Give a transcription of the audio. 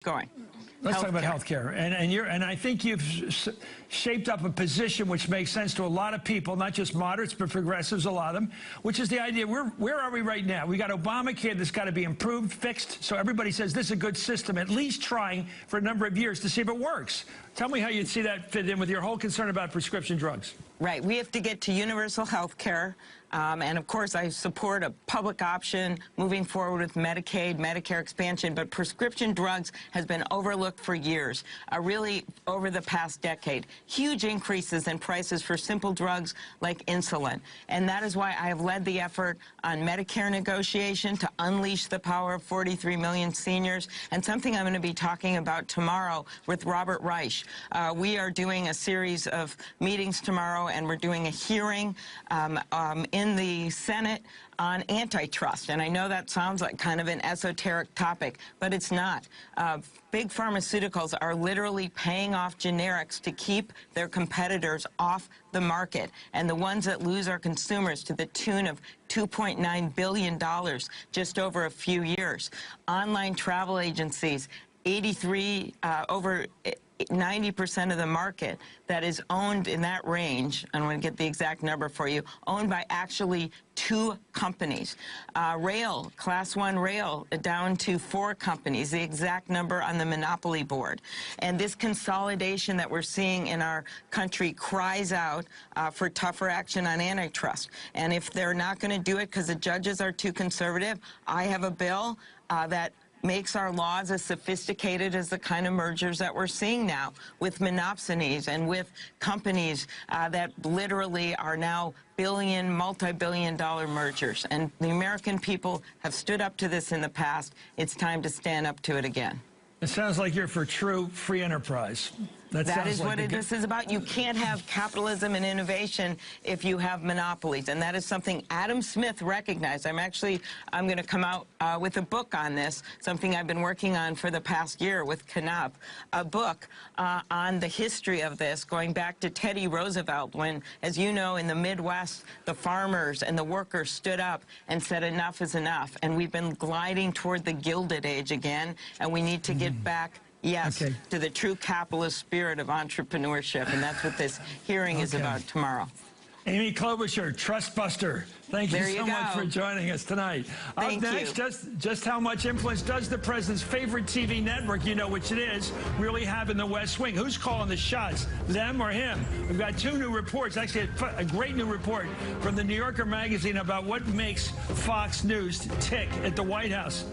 Going. Let's talk about healthcare, and I think you've shaped up a position which makes sense to a lot of people, not just moderates but progressives, a lot of them. Which is the idea: where are we right now? We got Obamacare that's got to be improved, fixed. So everybody says this is a good system, at least trying for a number of years to see if it works. Tell me how you'd see that fit in with your whole concern about prescription drugs. Right. We have to get to universal health care. And, of course, I support a public option moving forward with Medicaid, Medicare expansion. But prescription drugs has been overlooked for years, really over the past decade. Huge increases in prices for simple drugs like insulin. And that is why I have led the effort on Medicare negotiation to unleash the power of 43 million seniors, and something I'm going to be talking about tomorrow with Robert Reich. We are doing a series of meetings tomorrow, and we're doing a hearing in the Senate on antitrust. And I know that sounds like kind of an esoteric topic, but it's not. Big pharmaceuticals are literally paying off generics to keep their competitors off the market. And the ones that lose are consumers to the tune of $2.9 billion just over a few years. Online travel agencies, over 90% of the market that is owned in that range, I don't want to get the exact number for you, owned by actually 2 companies. Rail, Class 1 rail, down to 4 companies, the exact number on the monopoly board. And this consolidation that we're seeing in our country cries out for tougher action on antitrust. And if they're not going to do it because the judges are too conservative, I have a bill that makes our laws as sophisticated as the kind of mergers that we're seeing now with monopsonies and with companies that literally are now multi-billion-dollar mergers. And the American people have stood up to this in the past. It's time to stand up to it again. It sounds like you're for true free enterprise. That is what this is about. You can't have capitalism and innovation if you have monopolies, and that is something Adam Smith recognized. I'm going to come out with a book on this, something I've been working on for the past year with Knopf, a book on the history of this, going back to Teddy Roosevelt, when, as you know, in the Midwest, the farmers and the workers stood up and said enough is enough, and we've been gliding toward the Gilded Age again, and we need to get back to the true capitalist spirit of entrepreneurship, and that's what this hearing is about tomorrow. Amy Klobuchar, Trust Buster, thank you so much for joining us tonight. Up next, just how much influence does the president's favorite TV network, you know which it is, really have in the West Wing? Who's calling the shots, them or him? We've got 2 new reports, actually a great new report from the New Yorker magazine about what makes Fox News tick at the White House.